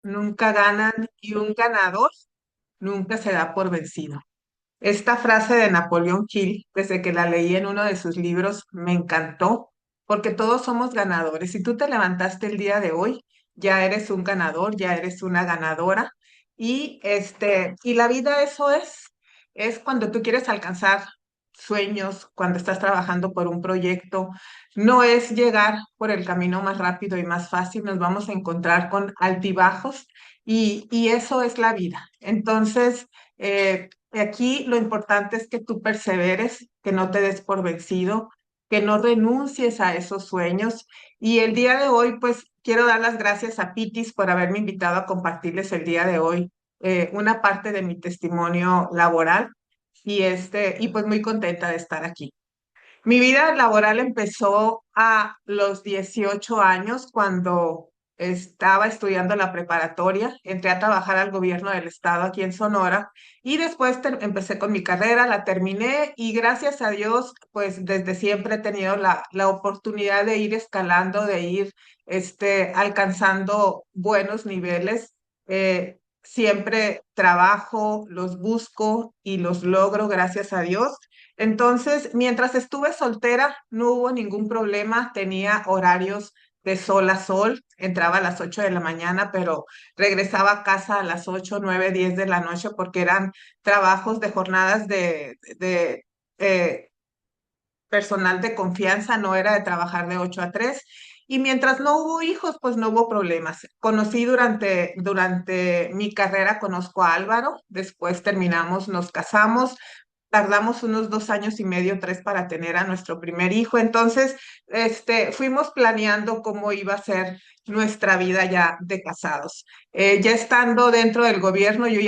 nunca ganan y un ganador nunca se da por vencido. Esta frase de Napoleón Hill, desde que la leí en uno de sus libros, me encantó, porque todos somos ganadores. Si tú te levantaste el día de hoy, ya eres un ganador, ya eres una ganadora. Y la vida eso es cuando tú quieres alcanzar sueños, cuando estás trabajando por un proyecto, no es llegar por el camino más rápido y más fácil, nos vamos a encontrar con altibajos y eso es la vida. Entonces, aquí lo importante es que tú perseveres, que no te des por vencido, que no renuncies a esos sueños. Y el día de hoy, pues quiero dar las gracias a Pitis por haberme invitado a compartirles el día de hoy una parte de mi testimonio laboral y pues muy contenta de estar aquí. Mi vida laboral empezó a los 18 años cuando estaba estudiando la preparatoria. Entré a trabajar al gobierno del estado aquí en Sonora y después empecé con mi carrera, la terminé y gracias a Dios, pues desde siempre he tenido la oportunidad de ir escalando, de ir alcanzando buenos niveles. Siempre trabajo, los busco y los logro, gracias a Dios. Entonces, mientras estuve soltera, no hubo ningún problema, tenía horarios de sol a sol, entraba a las 8 de la mañana, pero regresaba a casa a las 8, 9, 10 de la noche porque eran trabajos de jornadas de eh, personal de confianza, no era de trabajar de 8 a 3. Y mientras no hubo hijos, pues no hubo problemas. Conocí durante mi carrera, conozco a Álvaro, después terminamos, nos casamos, tardamos unos 2 años y medio, 3 para tener a nuestro primer hijo. Entonces, fuimos planeando cómo iba a ser nuestra vida ya de casados. Ya estando dentro del gobierno, yo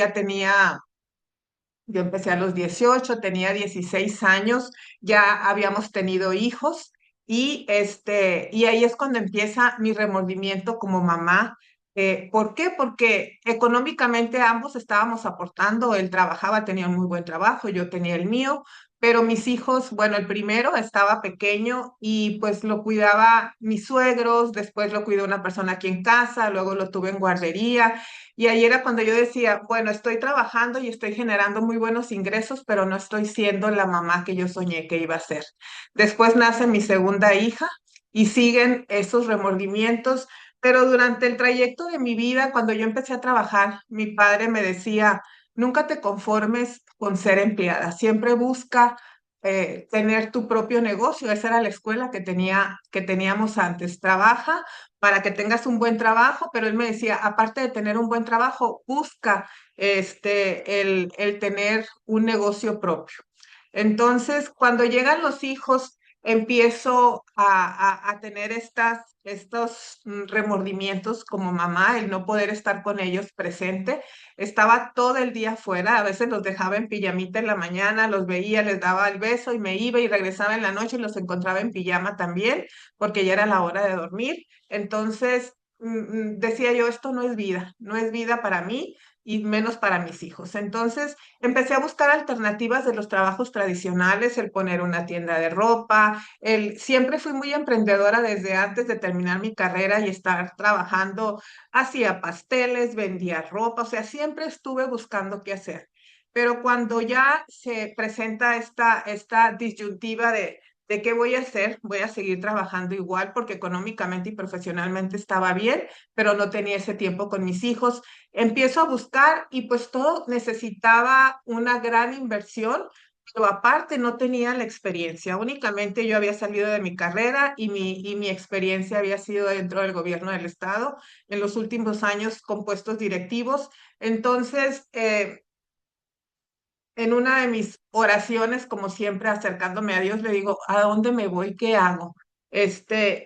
empecé a los 18, tenía 16 años, ya habíamos tenido hijos y ahí es cuando empieza mi remordimiento como mamá. ¿Por qué? Porque económicamente ambos estábamos aportando, él trabajaba, tenía un muy buen trabajo, yo tenía el mío, pero mis hijos, bueno, el primero estaba pequeño y pues lo cuidaba mis suegros, después lo cuidó una persona aquí en casa, luego lo tuve en guardería y ahí era cuando yo decía, bueno, estoy trabajando y estoy generando muy buenos ingresos, pero no estoy siendo la mamá que yo soñé que iba a ser. Después nace mi segunda hija y siguen esos remordimientos, pero durante el trayecto de mi vida, cuando yo empecé a trabajar, mi padre me decía, nunca te conformes con ser empleada, siempre busca tener tu propio negocio. Esa era la escuela que teníamos antes. Trabaja para que tengas un buen trabajo, pero él me decía, aparte de tener un buen trabajo, busca el tener un negocio propio. Entonces, cuando llegan los hijos, empiezo a tener estos remordimientos como mamá, el no poder estar con ellos presente. Estaba todo el día afuera, a veces los dejaba en pijamita en la mañana, los veía, les daba el beso y me iba y regresaba en la noche y los encontraba en pijama también, porque ya era la hora de dormir. Entonces, decía yo, esto no es vida, no es vida para mí y menos para mis hijos. Entonces, empecé a buscar alternativas de los trabajos tradicionales, el poner una tienda de ropa, siempre fui muy emprendedora desde antes de terminar mi carrera y estar trabajando, hacía pasteles, vendía ropa, o sea, siempre estuve buscando qué hacer. Pero cuando ya se presenta esta disyuntiva de qué voy a hacer, voy a seguir trabajando igual porque económicamente y profesionalmente estaba bien, pero no tenía ese tiempo con mis hijos. Empiezo a buscar y pues todo necesitaba una gran inversión, pero aparte no tenía la experiencia. Únicamente yo había salido de mi carrera y mi experiencia había sido dentro del gobierno del estado en los últimos años con puestos directivos. Entonces, en una de mis oraciones, como siempre, acercándome a Dios, le digo, ¿a dónde me voy? ¿Qué hago?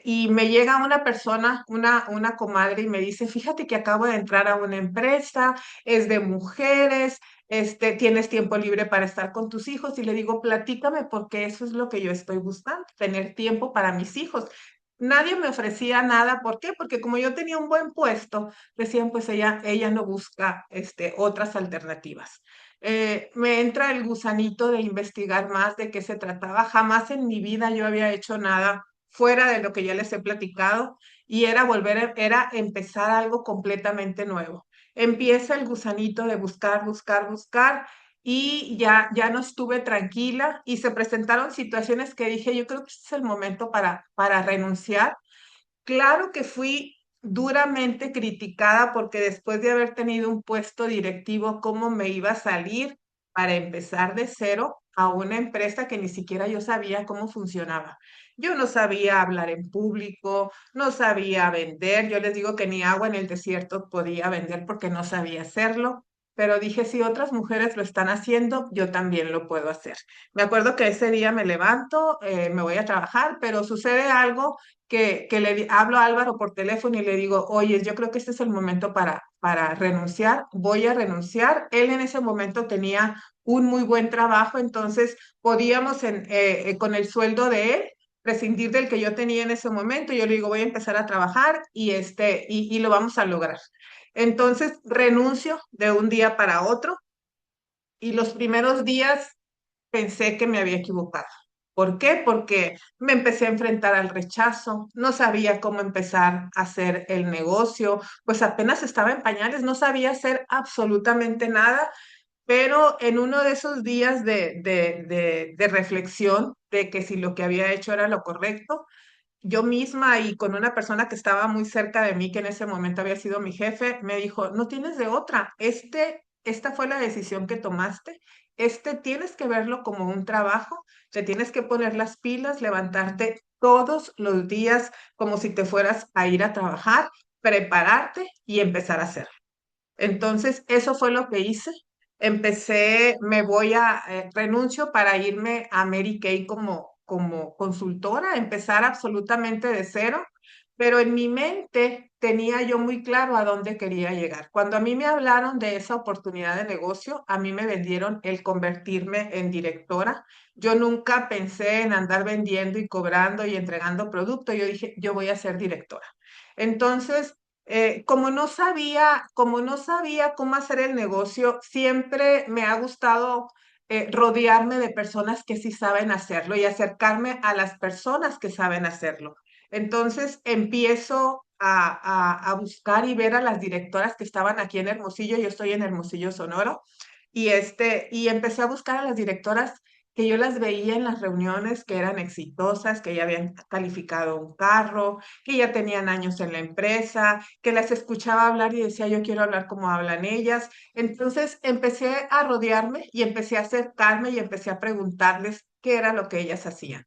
Y me llega una persona, una comadre, y me dice, fíjate que acabo de entrar a una empresa, es de mujeres, tienes tiempo libre para estar con tus hijos, y le digo, platícame, porque eso es lo que yo estoy buscando, tener tiempo para mis hijos. Nadie me ofrecía nada, ¿por qué? Porque como yo tenía un buen puesto, decían, pues ella no busca, otras alternativas. Me entra el gusanito de investigar más de qué se trataba. Jamás en mi vida yo había hecho nada fuera de lo que ya les he platicado. y era era empezar algo completamente nuevo. Empieza el gusanito de buscar, buscar, buscar y ya no estuve tranquila y se presentaron situaciones que dije, yo creo que este es el momento para renunciar. Claro que fui duramente criticada porque después de haber tenido un puesto directivo, ¿cómo me iba a salir para empezar de cero a una empresa que ni siquiera yo sabía cómo funcionaba? Yo no sabía hablar en público, no sabía vender. Yo les digo que ni agua en el desierto podía vender porque no sabía hacerlo. Pero dije, si otras mujeres lo están haciendo, yo también lo puedo hacer. Me acuerdo que ese día me levanto, me voy a trabajar, pero sucede algo que hablo a Álvaro por teléfono y le digo, oye, yo creo que este es el momento para renunciar, voy a renunciar. Él en ese momento tenía un muy buen trabajo, entonces podíamos con el sueldo de él prescindir del que yo tenía en ese momento. Yo le digo, voy a empezar a trabajar y lo vamos a lograr. Entonces renuncio de un día para otro y los primeros días pensé que me había equivocado. ¿Por qué? Porque me empecé a enfrentar al rechazo, no sabía cómo empezar a hacer el negocio, pues apenas estaba en pañales, no sabía hacer absolutamente nada, pero en uno de esos días de reflexión de que si lo que había hecho era lo correcto, yo misma y con una persona que estaba muy cerca de mí, que en ese momento había sido mi jefe, me dijo, no tienes de otra, esta fue la decisión que tomaste, tienes que verlo como un trabajo, te tienes que poner las pilas, levantarte todos los días como si te fueras a ir a trabajar, prepararte y empezar a hacerlo. Entonces, eso fue lo que hice. Renuncio para irme a Mary Kay como consultora, empezar absolutamente de cero, pero en mi mente tenía yo muy claro a dónde quería llegar. Cuando a mí me hablaron de esa oportunidad de negocio, a mí me vendieron el convertirme en directora. Yo nunca pensé en andar vendiendo y cobrando y entregando producto. Yo dije, yo voy a ser directora. Entonces, como no sabía cómo hacer el negocio, siempre me ha gustado rodearme de personas que sí saben hacerlo y acercarme a las personas que saben hacerlo. Entonces empiezo a buscar y ver a las directoras que estaban aquí en Hermosillo. Yo estoy en Hermosillo, Sonoro, y empecé a buscar a las directoras que yo las veía en las reuniones, que eran exitosas, que ya habían calificado un carro, que ya tenían años en la empresa, que las escuchaba hablar y decía, yo quiero hablar como hablan ellas. Entonces empecé a rodearme y empecé a acercarme y empecé a preguntarles qué era lo que ellas hacían.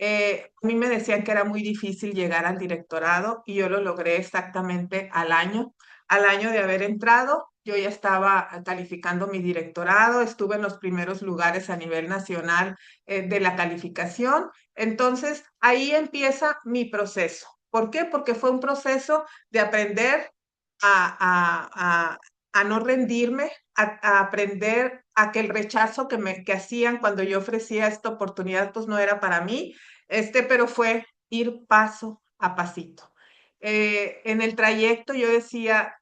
A mí me decían que era muy difícil llegar al directorado y yo lo logré exactamente al año. Al año de haber entrado, yo ya estaba calificando mi directorado, estuve en los primeros lugares a nivel nacional de la calificación. Entonces, ahí empieza mi proceso. ¿Por qué? Porque fue un proceso de aprender a, a, a, a no rendirme, a aprender a que el rechazo que hacían cuando yo ofrecía esta oportunidad, pues no era para mí, pero fue ir paso a pasito. En el trayecto yo decía,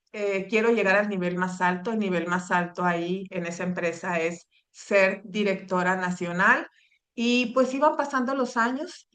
quiero llegar al nivel más alto. El nivel más alto ahí en esa empresa es ser directora nacional. Y pues iban pasando los años.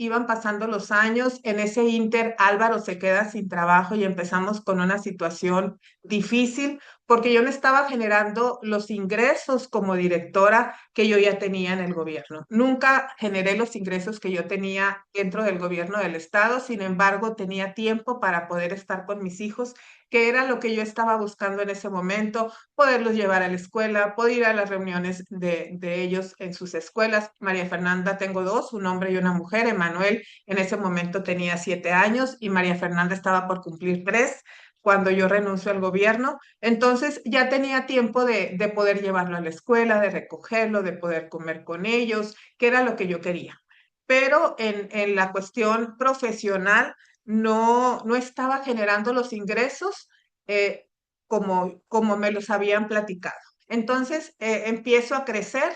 En ese inter, Álvaro se queda sin trabajo y empezamos con una situación difícil porque yo no estaba generando los ingresos como directora que yo ya tenía en el gobierno. Nunca generé los ingresos que yo tenía dentro del gobierno del estado, sin embargo, tenía tiempo para poder estar con mis hijos, que era lo que yo estaba buscando en ese momento, poderlos llevar a la escuela, poder ir a las reuniones de ellos en sus escuelas. María Fernanda, tengo dos, un hombre y una mujer. Emanuel en ese momento tenía 7 años y María Fernanda estaba por cumplir 3 cuando yo renuncio al gobierno. Entonces ya tenía tiempo de poder llevarlo a la escuela, de recogerlo, de poder comer con ellos, que era lo que yo quería. Pero en la cuestión profesional no estaba generando los ingresos eh, como me los habían platicado. Entonces empiezo a crecer,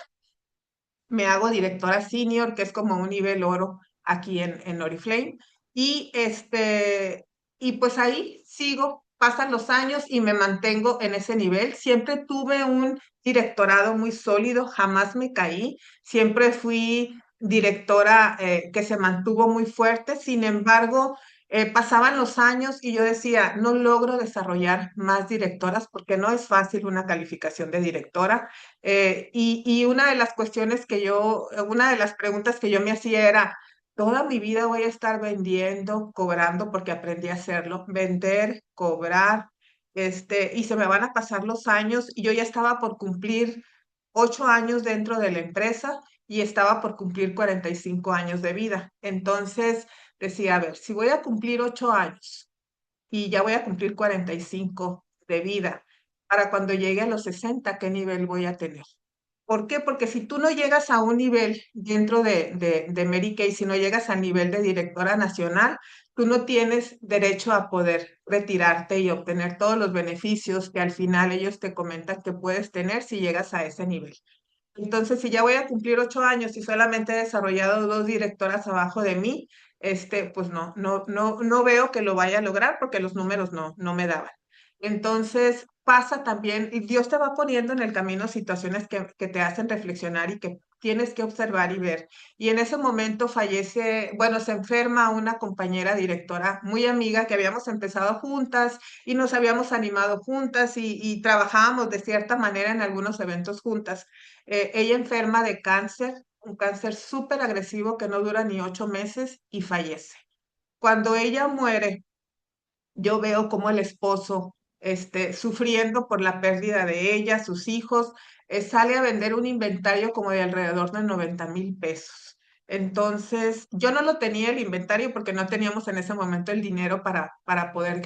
me hago directora senior, que es como un nivel oro aquí en Oriflame, y, y pues ahí sigo, pasan los años y me mantengo en ese nivel. Siempre tuve un directorado muy sólido, jamás me caí, siempre fui directora que se mantuvo muy fuerte. Sin embargo, Pasaban los años y yo decía, no logro desarrollar más directoras porque no es fácil una calificación de directora. Y una de las cuestiones que una de las preguntas que yo me hacía era, toda mi vida voy a estar vendiendo, cobrando, porque aprendí a hacerlo, vender, cobrar, y se me van a pasar los años y yo ya estaba por cumplir 8 años dentro de la empresa y estaba por cumplir 45 años de vida. Entonces decía, a ver, si voy a cumplir 8 años y ya voy a cumplir 45 de vida, para cuando llegue a los 60, ¿qué nivel voy a tener? ¿Por qué? Porque si tú no llegas a un nivel dentro de Mary Kay, si no llegas al nivel de directora nacional, tú no tienes derecho a poder retirarte y obtener todos los beneficios que al final ellos te comentan que puedes tener si llegas a ese nivel. Entonces, si ya voy a cumplir 8 años y solamente he desarrollado dos directoras abajo de mí, pues no veo que lo vaya a lograr porque los números no me daban. Entonces, pasa también, y Dios te va poniendo en el camino situaciones que te hacen reflexionar y que tienes que observar y ver. Y en ese momento fallece, bueno, se enferma una compañera directora muy amiga que habíamos empezado juntas y nos habíamos animado juntas y trabajábamos de cierta manera en algunos eventos juntas. Ella enferma de cáncer, un cáncer súper agresivo que no dura ni 8 meses y fallece. Cuando ella muere, yo veo como el esposo, sufriendo por la pérdida de ella, sus hijos, sale a vender un inventario como de alrededor de 90,000 pesos. Entonces, yo no lo tenía el inventario porque no teníamos en ese momento el dinero para poder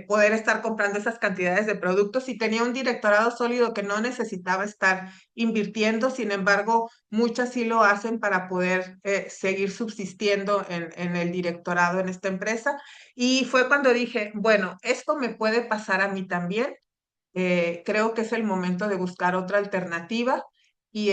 poder estar comprando esas cantidades de productos y tenía un directorado sólido que no necesitaba estar invirtiendo. Sin embargo, muchas sí lo hacen para poder seguir subsistiendo en el directorado en esta empresa. Y fue cuando dije, bueno, esto me puede pasar a mí también. Creo que es el momento de buscar otra alternativa. Y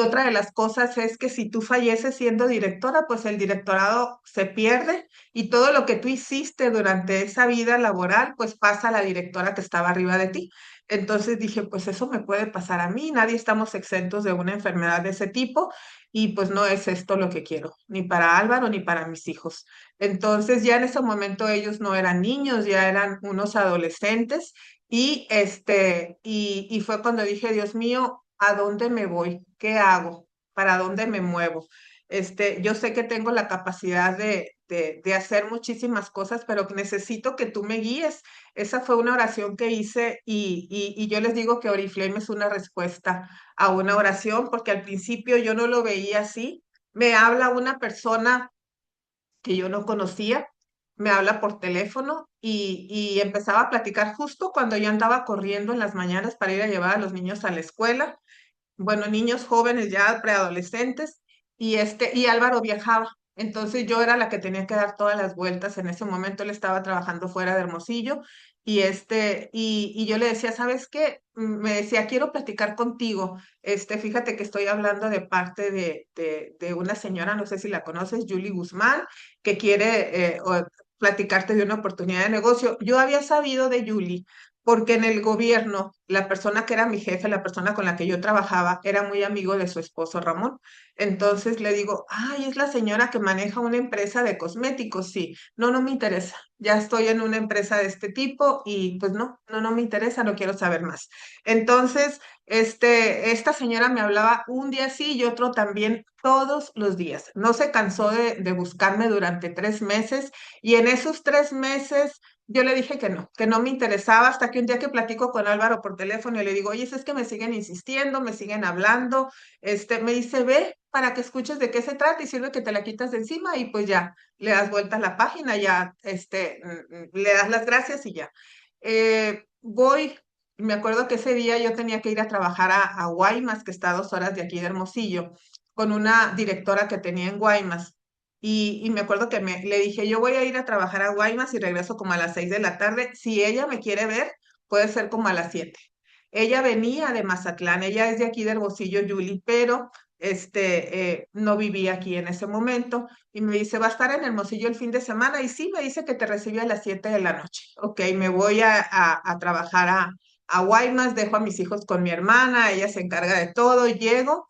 otra de las cosas es que si tú falleces siendo directora, pues el directorado se pierde y todo lo que tú hiciste durante esa vida laboral, pues pasa a la directora que estaba arriba de ti. Entonces dije, pues eso me puede pasar a mí, nadie estamos exentos de una enfermedad de ese tipo y pues no es esto lo que quiero, ni para Álvaro ni para mis hijos. Entonces ya en ese momento ellos no eran niños, ya eran unos adolescentes y fue cuando dije, Dios mío, ¿a dónde me voy? ¿Qué hago? ¿Para dónde me muevo? Yo sé que tengo la capacidad de hacer muchísimas cosas, pero que necesito que tú me guíes. Esa fue una oración que hice y yo les digo que Oriflame es una respuesta a una oración, porque al principio yo no lo veía así. Me habla una persona que yo no conocía, me habla por teléfono y empezaba a platicar justo cuando yo andaba corriendo en las mañanas para ir a llevar a los niños a la escuela, bueno, niños jóvenes ya preadolescentes, y Álvaro viajaba. Entonces yo era la que tenía que dar todas las vueltas. En ese momento él estaba trabajando fuera de Hermosillo y yo le decía, ¿sabes qué? Me decía, quiero platicar contigo. Fíjate que estoy hablando de parte de una señora, no sé si la conoces, Julie Guzmán, que quiere platicarte de una oportunidad de negocio. Yo había sabido de Julie porque en el gobierno, la persona que era mi jefe, la persona con la que yo trabajaba, era muy amigo de su esposo Ramón. Entonces le digo, ay, es la señora que maneja una empresa de cosméticos. Sí, no me interesa. Ya estoy en una empresa de este tipo y pues no me interesa, no quiero saber más. Entonces, esta señora me hablaba un día sí y otro también todos los días. No se cansó de buscarme durante 3 meses y en esos 3 meses yo le dije que no me interesaba, hasta que un día que platico con Álvaro por teléfono y le digo, oye, es que me siguen insistiendo, me siguen hablando, me dice, ve para que escuches de qué se trata y sirve que te la quitas de encima y pues ya, le das vuelta a la página, ya, le das las gracias y ya. Me acuerdo que ese día yo tenía que ir a trabajar a Guaymas, que está a 2 horas de aquí de Hermosillo, con una directora que tenía en Guaymas. Y me acuerdo que le dije, yo voy a ir a trabajar a Guaymas y regreso como a las 6 de la tarde. Si ella me quiere ver, puede ser como a las 7. Ella venía de Mazatlán, ella es de aquí de Hermosillo, Yuli, pero no vivía aquí en ese momento. Y me dice, va a estar en Hermosillo el fin de semana. Y sí, me dice que te recibe a las 7 de la noche. Ok, me voy a trabajar a Guaymas, dejo a mis hijos con mi hermana, ella se encarga de todo, llego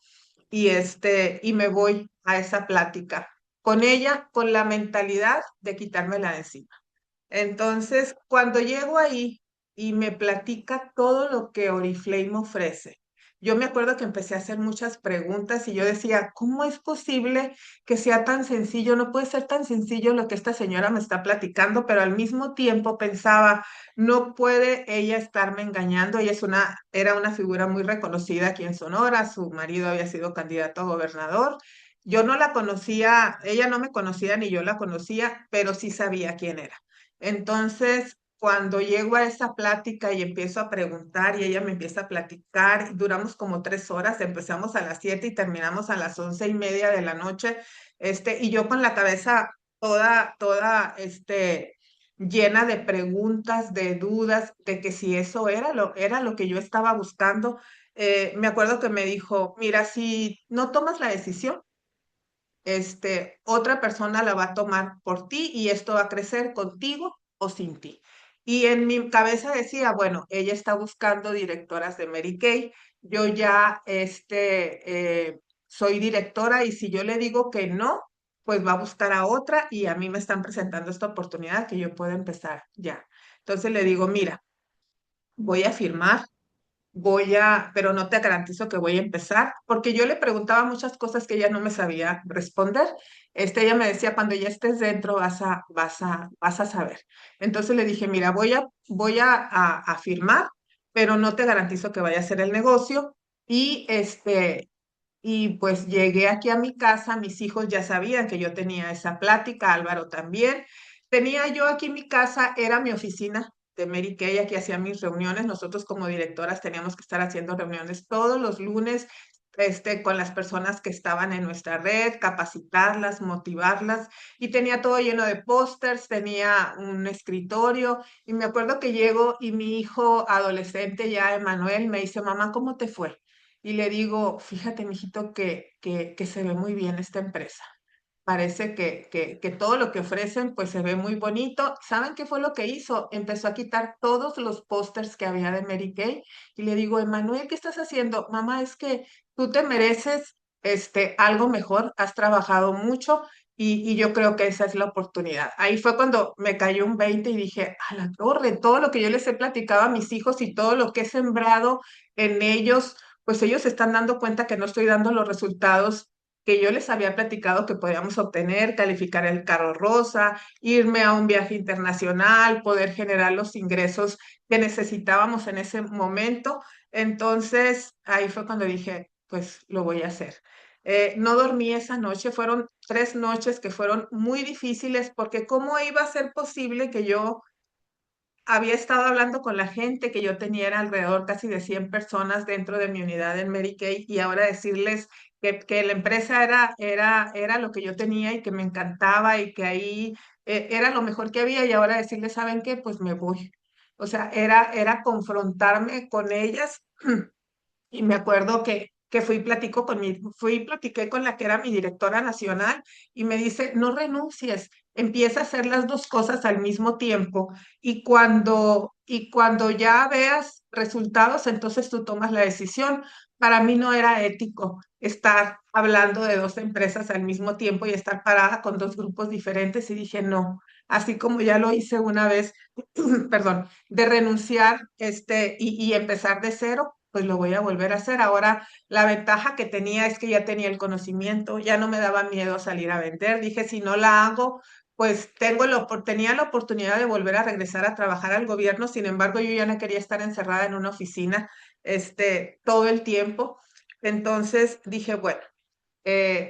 y me voy a esa plática. con ella, con la mentalidad de quitármela de encima. Entonces, cuando llego ahí y me platica todo lo que Oriflame ofrece, yo me acuerdo que empecé a hacer muchas preguntas y yo decía, ¿cómo es posible que sea tan sencillo? No puede ser tan sencillo lo que esta señora me está platicando, pero al mismo tiempo pensaba, no puede ella estarme engañando. Ella era una figura muy reconocida aquí en Sonora, su marido había sido candidato a gobernador. Yo no la conocía, ella no me conocía ni yo la conocía, pero sí sabía quién era. Entonces, cuando llego a esa plática y empiezo a preguntar y ella me empieza a platicar, y duramos como 3 horas, empezamos a las 7 y terminamos a las 11:30 de la noche, y yo con la cabeza toda, llena de preguntas, de dudas, de que si eso era lo que yo estaba buscando. Me acuerdo que me dijo, mira, si no tomas la decisión, otra persona la va a tomar por ti y esto va a crecer contigo o sin ti. Y en mi cabeza decía, bueno, ella está buscando directoras de Mary Kay, yo ya soy directora y si yo le digo que no, pues va a buscar a otra y a mí me están presentando esta oportunidad que yo puedo empezar ya. Entonces le digo, mira, voy a firmar, pero no te garantizo que voy a empezar, porque yo le preguntaba muchas cosas que ella no me sabía responder. Ella me decía, cuando ya estés dentro vas a saber. Entonces le dije, mira, voy a firmar, pero no te garantizo que vaya a hacer el negocio. Y pues llegué aquí a mi casa, mis hijos ya sabían que yo tenía esa plática, Álvaro también. Tenía yo aquí mi casa, era mi oficina de Mary Kay, aquí hacía mis reuniones. Nosotros como directoras teníamos que estar haciendo reuniones todos los lunes, con las personas que estaban en nuestra red, capacitarlas, motivarlas, y tenía todo lleno de pósters, tenía un escritorio, y me acuerdo que llego y mi hijo adolescente ya, Emanuel, me dice, mamá, ¿cómo te fue? Y le digo, fíjate, mijito, que se ve muy bien esta empresa. Parece que todo lo que ofrecen, pues se ve muy bonito. ¿Saben qué fue lo que hizo? Empezó a quitar todos los pósters que había de Mary Kay. Y le digo, Emanuel, ¿qué estás haciendo? Mamá, es que tú te mereces algo mejor, has trabajado mucho y yo creo que esa es la oportunidad. Ahí fue cuando me cayó un 20 y dije, a la torre, todo lo que yo les he platicado a mis hijos y todo lo que he sembrado en ellos, pues ellos se están dando cuenta que no estoy dando los resultados que yo les había platicado que podíamos obtener, calificar el carro rosa, irme a un viaje internacional, poder generar los ingresos que necesitábamos en ese momento. Entonces, ahí fue cuando dije, pues lo voy a hacer. No dormí esa noche, fueron 3 noches que fueron muy difíciles porque ¿cómo iba a ser posible que yo había estado hablando con la gente que yo tenía era alrededor casi de 100 personas dentro de mi unidad en Mary Kay y ahora decirles que la empresa era lo que yo tenía y que me encantaba y que ahí era lo mejor que había y ahora decirles, ¿saben qué? Pues me voy. O sea, era confrontarme con ellas. Y me acuerdo que fui y platiqué con la que era mi directora nacional y me dice, no renuncies, empieza a hacer las dos cosas al mismo tiempo y cuando ya veas resultados, entonces tú tomas la decisión. Para mí no era ético estar hablando de dos empresas al mismo tiempo y estar parada con dos grupos diferentes y dije, no, así como ya lo hice una vez, perdón, de renunciar y empezar de cero, pues lo voy a volver a hacer. Ahora, la ventaja que tenía es que ya tenía el conocimiento, ya no me daba miedo salir a vender. Dije, si no la hago, pues tenía la oportunidad de volver a regresar a trabajar al gobierno. Sin embargo, yo ya no quería estar encerrada en una oficina, todo el tiempo. Entonces dije, bueno,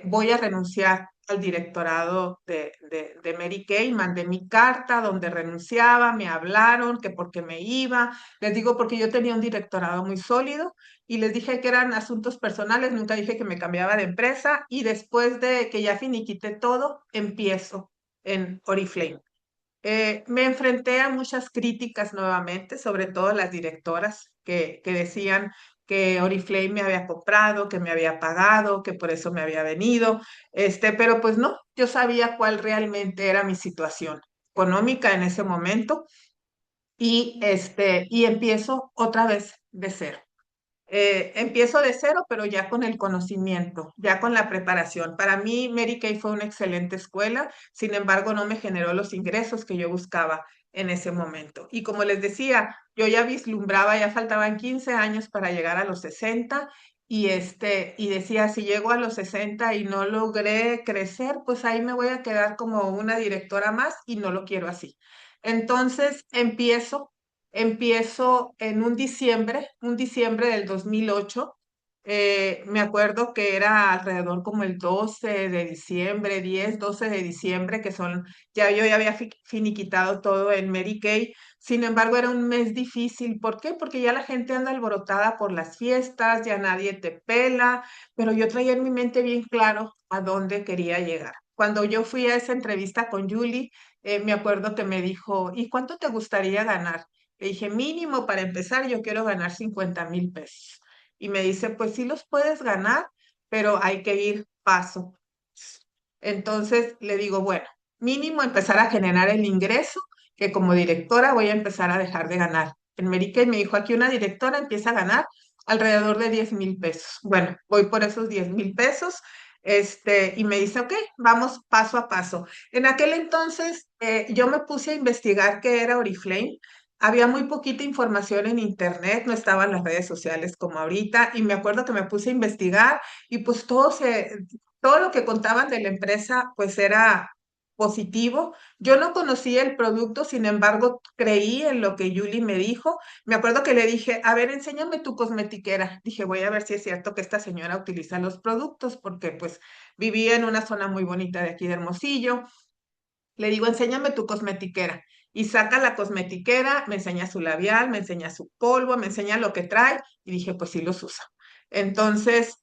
voy a renunciar al directorado de Mary Kay, mandé mi carta donde renunciaba, me hablaron que porque me iba, les digo porque yo tenía un directorado muy sólido y les dije que eran asuntos personales, nunca dije que me cambiaba de empresa y después de que ya finiquité todo, empiezo en Oriflame. Me enfrenté a muchas críticas nuevamente, sobre todo las directoras que decían que Oriflame me había comprado, que me había pagado, que por eso me había venido, pero pues no, yo sabía cuál realmente era mi situación económica en ese momento y empiezo otra vez de cero. empiezo de cero, pero ya con el conocimiento, ya con la preparación. Para mí, Mary Kay fue una excelente escuela, sin embargo, no me generó los ingresos que yo buscaba en ese momento. Y como les decía, yo ya vislumbraba, ya faltaban 15 años para llegar a los 60 y decía, si llego a los 60 y no logré crecer, pues ahí me voy a quedar como una directora más y no lo quiero así. Entonces empiezo en un diciembre del 2008. Me acuerdo que era alrededor como el 12 de diciembre, 10, 12 de diciembre, que son, ya yo ya había finiquitado todo en Mary Kay. Sin embargo, era un mes difícil. ¿Por qué? Porque ya la gente anda alborotada por las fiestas, ya nadie te pela, pero yo traía en mi mente bien claro a dónde quería llegar. Cuando yo fui a esa entrevista con Julie, me acuerdo que me dijo, ¿y cuánto te gustaría ganar? Le dije, mínimo para empezar, yo quiero ganar 50,000 pesos. Y me dice, pues sí los puedes ganar, pero hay que ir paso. Entonces le digo, bueno, mínimo empezar a generar el ingreso que como directora voy a empezar a dejar de ganar. En Merique me dijo, aquí una directora empieza a ganar alrededor de 10,000 pesos. Bueno, voy por esos 10,000 pesos. Y me dice, ok, vamos paso a paso. En aquel entonces yo me puse a investigar qué era Oriflame. Había muy poquita información en internet, no estaban las redes sociales como ahorita, y me acuerdo que me puse a investigar y pues todo lo que contaban de la empresa pues era positivo. Yo no conocía el producto, sin embargo, creí en lo que Julie me dijo. Me acuerdo que le dije, a ver, enséñame tu cosmetiquera. Dije, voy a ver si es cierto que esta señora utiliza los productos, porque pues vivía en una zona muy bonita de aquí de Hermosillo. Le digo, enséñame tu cosmetiquera. Y saca la cosmetiquera, me enseña su labial, me enseña su polvo, me enseña lo que trae. Y dije, pues sí los usa. Entonces,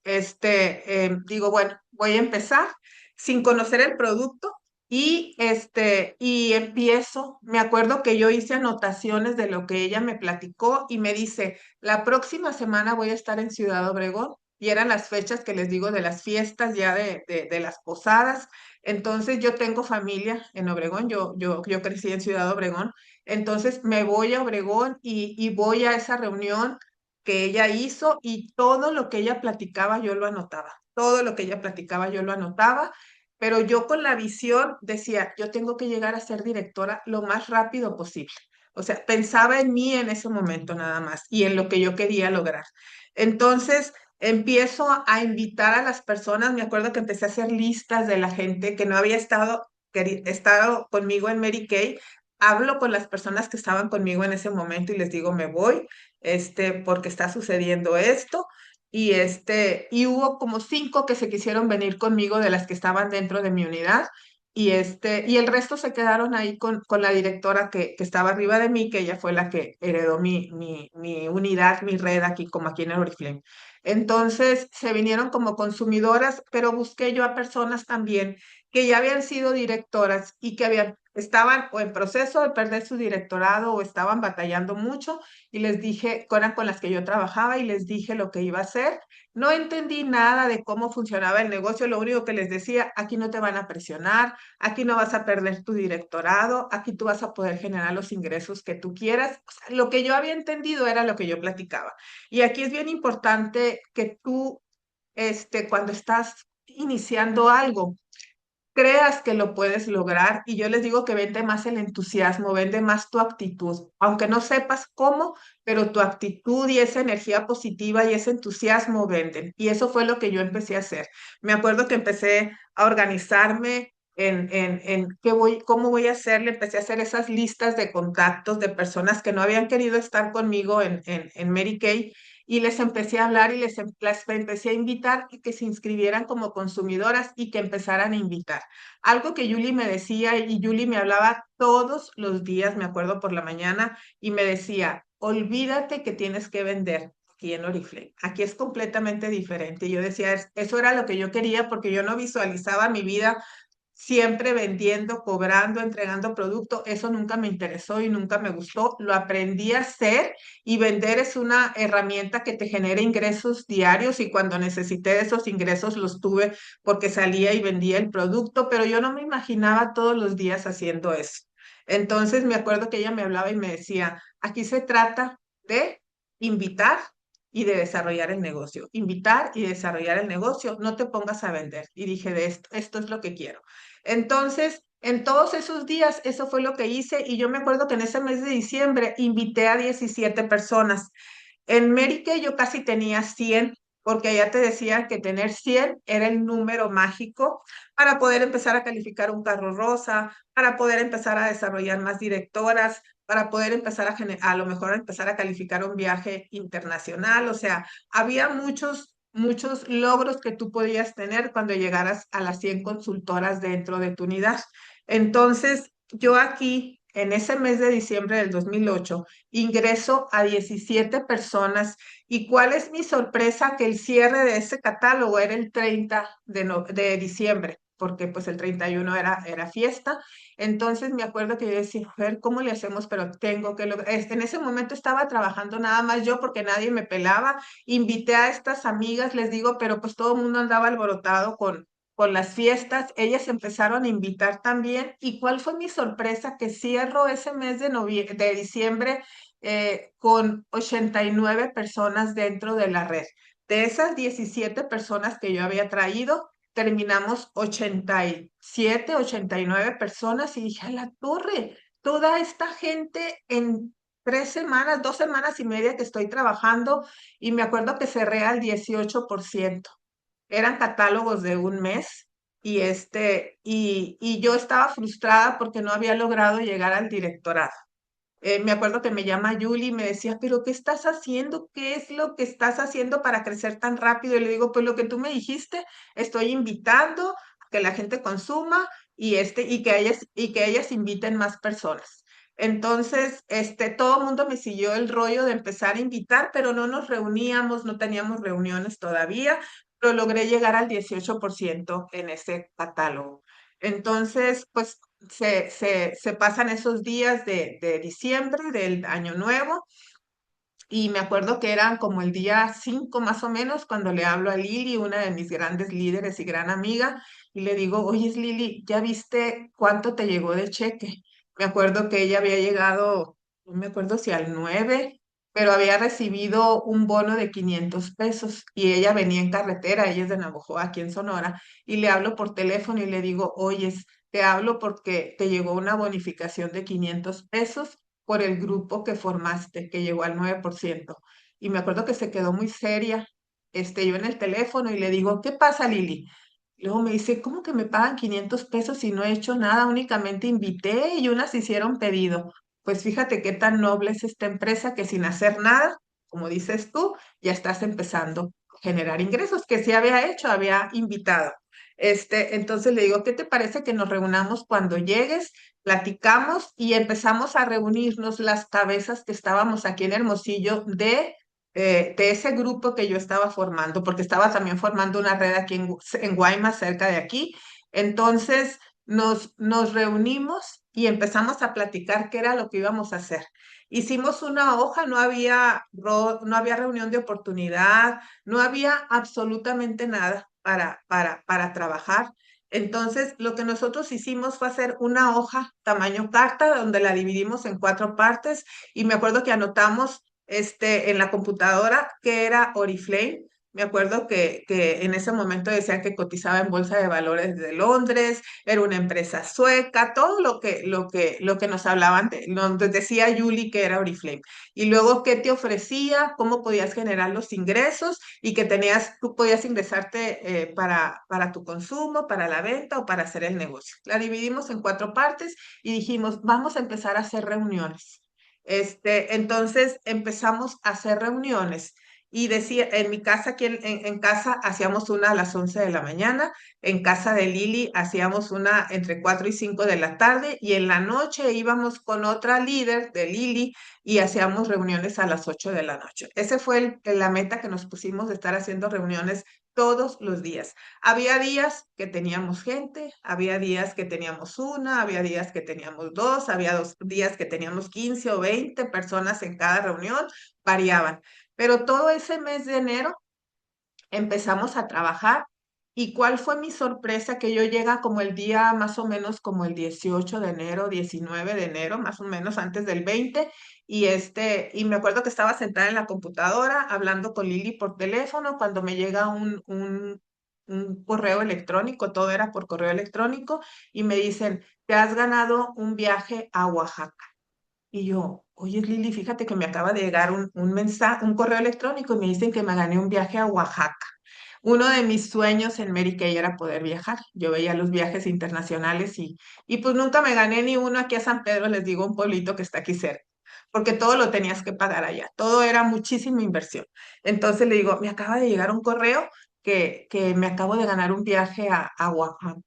digo, bueno, voy a empezar sin conocer el producto y empiezo. Me acuerdo que yo hice anotaciones de lo que ella me platicó y me dice, la próxima semana voy a estar en Ciudad Obregón. Y eran las fechas que les digo de las fiestas, ya de las posadas. Entonces yo tengo familia en Obregón, yo crecí en Ciudad Obregón, entonces me voy a Obregón y voy a esa reunión que ella hizo y todo lo que ella platicaba yo lo anotaba, todo lo que ella platicaba yo lo anotaba, pero yo con la visión decía, yo tengo que llegar a ser directora lo más rápido posible. O sea, pensaba en mí en ese momento nada más y en lo que yo quería lograr. Entonces, empiezo a invitar a las personas. Me acuerdo que empecé a hacer listas de la gente que no había estado conmigo en Mary Kay. Hablo con las personas que estaban conmigo en ese momento y les digo, me voy, porque está sucediendo esto. Y hubo como 5 que se quisieron venir conmigo de las que estaban dentro de mi unidad. Y el resto se quedaron ahí con la directora que estaba arriba de mí, que ella fue la que heredó mi unidad, mi red aquí, como aquí en el Oriflame. Entonces se vinieron como consumidoras, pero busqué yo a personas también que ya habían sido directoras y que estaban o en proceso de perder su directorado o estaban batallando mucho y les dije, eran con las que yo trabajaba y les dije lo que iba a hacer. No entendí nada de cómo funcionaba el negocio, lo único que les decía, aquí no te van a presionar, aquí no vas a perder tu directorado, aquí tú vas a poder generar los ingresos que tú quieras. O sea, lo que yo había entendido era lo que yo platicaba. Y aquí es bien importante que tú, cuando estás iniciando algo, creas que lo puedes lograr. Y yo les digo que vende más el entusiasmo, vende más tu actitud, aunque no sepas cómo, pero tu actitud y esa energía positiva y ese entusiasmo venden. Y eso fue lo que yo empecé a hacer. Me acuerdo que empecé a organizarme. En cómo voy a hacer, le empecé a hacer esas listas de contactos de personas que no habían querido estar conmigo en Mary Kay y les empecé a hablar y las empecé a invitar y que se inscribieran como consumidoras y que empezaran a invitar. Algo que Julie me decía y Julie me hablaba todos los días, me acuerdo por la mañana, y me decía, olvídate que tienes que vender aquí en Oriflame. Aquí es completamente diferente. Y yo decía, eso era lo que yo quería porque yo no visualizaba mi vida siempre vendiendo, cobrando, entregando producto. Eso nunca me interesó y nunca me gustó. Lo aprendí a hacer y vender es una herramienta que te genera ingresos diarios y cuando necesité esos ingresos los tuve porque salía y vendía el producto, pero yo no me imaginaba todos los días haciendo eso. Entonces me acuerdo que ella me hablaba y me decía, aquí se trata de invitar y de desarrollar el negocio. Invitar y desarrollar el negocio, no te pongas a vender. Y dije, de esto es lo que quiero. Entonces, en todos esos días, eso fue lo que hice y yo me acuerdo que en ese mes de diciembre invité a 17 personas. En Merique yo casi tenía 100, porque ya te decía que tener 100 era el número mágico para poder empezar a calificar un carro rosa, para poder empezar a desarrollar más directoras, para poder empezar a lo mejor empezar a calificar un viaje internacional. O sea, había muchos logros que tú podías tener cuando llegaras a las 100 consultoras dentro de tu unidad. Entonces, yo aquí, en ese mes de diciembre del 2008, ingreso a 17 personas. ¿Y cuál es mi sorpresa? Que el cierre de ese catálogo era el 30 de diciembre, porque pues el 31 era fiesta. Entonces me acuerdo que yo decía, Fer, ¿cómo le hacemos? Pero tengo que lograr. En ese momento estaba trabajando nada más yo porque nadie me pelaba. Invité a estas amigas, les digo, pero pues todo el mundo andaba alborotado con las fiestas, ellas empezaron a invitar también. ¿Y cuál fue mi sorpresa? Que cierro ese mes de diciembre con 89 personas dentro de la red. De esas 17 personas que yo había traído, terminamos 87, 89 personas y dije, a la torre, toda esta gente en 3 semanas, 2 semanas y media que estoy trabajando y me acuerdo que cerré al 18%. Eran catálogos de un mes y yo estaba frustrada porque no había logrado llegar al directorado. Me acuerdo que me llama Yuli y me decía, pero ¿qué estás haciendo? ¿Qué es lo que estás haciendo para crecer tan rápido? Y le digo, pues lo que tú me dijiste, estoy invitando a que la gente consuma y que ellas inviten más personas. Entonces, todo el mundo me siguió el rollo de empezar a invitar, pero no nos reuníamos, no teníamos reuniones todavía, pero logré llegar al 18% en ese catálogo. Entonces, pues se pasan esos días de diciembre del año nuevo y me acuerdo que eran como el día 5 más o menos cuando le hablo a Lili, una de mis grandes líderes y gran amiga, y le digo, oye Lili, ¿ya viste cuánto te llegó de cheque? Me acuerdo que ella había llegado, no me acuerdo si al 9, pero había recibido un bono de 500 pesos y ella venía en carretera, ella es de Navojoa, aquí en Sonora, y le hablo por teléfono y le digo, oye, te hablo porque te llegó una bonificación de 500 pesos por el grupo que formaste, que llegó al 9%. Y me acuerdo que se quedó muy seria, yo en el teléfono y le digo, ¿qué pasa, Lili? Luego me dice, ¿cómo que me pagan 500 pesos y no he hecho nada? Únicamente invité y unas hicieron pedido. Pues fíjate qué tan noble es esta empresa que sin hacer nada, como dices tú, ya estás empezando a generar ingresos que sí había hecho, había invitado. Entonces le digo, ¿qué te parece que nos reunamos cuando llegues? Platicamos y empezamos a reunirnos las cabezas que estábamos aquí en Hermosillo de ese grupo que yo estaba formando, porque estaba también formando una red aquí en Guaymas, cerca de aquí. Entonces nos reunimos y empezamos a platicar qué era lo que íbamos a hacer. Hicimos una hoja, no había reunión de oportunidad, no había absolutamente nada para trabajar. Entonces, lo que nosotros hicimos fue hacer una hoja tamaño carta, donde la dividimos en 4 partes, y me acuerdo que anotamos en la computadora que era Oriflame. Me acuerdo que en ese momento decían que cotizaba en Bolsa de Valores de Londres, era una empresa sueca, todo lo que nos hablaban, nos decía Yuli que era Oriflame. Y luego qué te ofrecía, cómo podías generar los ingresos y que tú podías ingresarte para tu consumo, para la venta o para hacer el negocio. La dividimos en 4 partes y dijimos, vamos a empezar a hacer reuniones. Entonces empezamos a hacer reuniones y decía, en mi casa, aquí en casa, hacíamos una a las 11 de la mañana, en casa de Lili hacíamos una entre 4 y 5 de la tarde y en la noche íbamos con otra líder de Lili y hacíamos reuniones a las 8 de la noche. Ese fue la meta que nos pusimos de estar haciendo reuniones todos los días. Había días que teníamos gente, había días que teníamos una, había días que teníamos dos, había días que teníamos 15 o 20 personas en cada reunión, variaban. Pero todo ese mes de enero empezamos a trabajar ¿Y cuál fue mi sorpresa? Que yo llega como el día más o menos como el 18 de enero, 19 de enero, más o menos antes del 20, y me acuerdo que estaba sentada en la computadora hablando con Lili por teléfono cuando me llega un correo electrónico, todo era por correo electrónico, y me dicen, te has ganado un viaje a Oaxaca. Y yo, oye Lili, fíjate que me acaba de llegar un mensaje, un correo electrónico y me dicen que me gané un viaje a Oaxaca. Uno de mis sueños en Mary Kay era poder viajar. Yo veía los viajes internacionales y pues nunca me gané ni uno aquí a San Pedro, les digo, un pueblito que está aquí cerca, porque todo lo tenías que pagar allá, todo era muchísima inversión. Entonces le digo, me acaba de llegar un correo que me acabo de ganar un viaje a Oaxaca.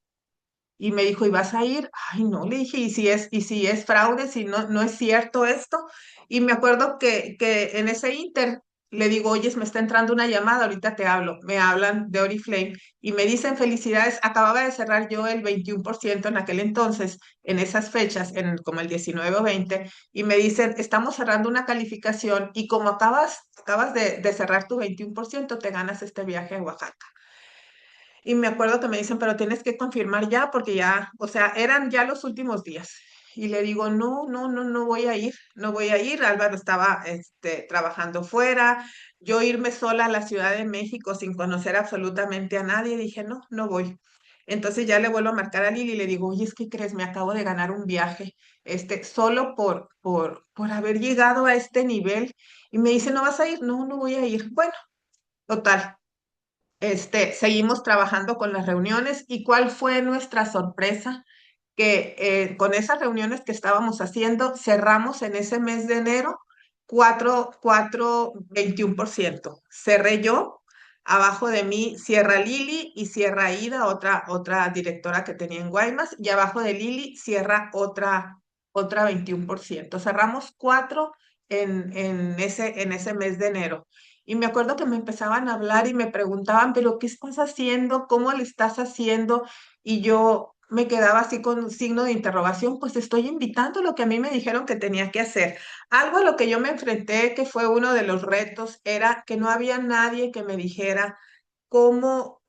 Y me dijo, ¿y vas a ir? Ay, no, le dije, y si es fraude, si no, no es cierto esto? Y me acuerdo que en ese inter le digo, oye, me está entrando una llamada, ahorita te hablo. Me hablan de Oriflame y me dicen, felicidades, acababa de cerrar yo el 21% en aquel entonces, en esas fechas, como el 19 o 20, y me dicen, estamos cerrando una calificación y como acabas de cerrar tu 21%, te ganas este viaje a Oaxaca. Y me acuerdo que me dicen, pero tienes que confirmar ya, porque ya, o sea, eran ya los últimos días. Y le digo, no, no, no, no voy a ir, no voy a ir. Álvaro estaba trabajando fuera. Yo irme sola a la Ciudad de México sin conocer absolutamente a nadie, dije, no, no voy. Entonces ya le vuelvo a marcar a Lili y le digo, oye, ¿qué crees? Me acabo de ganar un viaje, solo por haber llegado a este nivel. Y me dice, ¿no vas a ir? No, no voy a ir. Bueno, total. Seguimos trabajando con las reuniones y cuál fue nuestra sorpresa, que con esas reuniones que estábamos haciendo, cerramos en ese mes de enero 21%. Cerré yo, abajo de mí cierra Lili y cierra Ida, otra directora que tenía en Guaymas, y abajo de Lili cierra otra 21%. Cerramos cuatro en ese mes de enero. Y me acuerdo que me empezaban a hablar y me preguntaban, pero ¿qué estás haciendo? ¿Cómo le estás haciendo? Y yo me quedaba así con un signo de interrogación, pues estoy invitando lo que a mí me dijeron que tenía que hacer. Algo a lo que yo me enfrenté, que fue uno de los retos, era que no había nadie que me dijera cómo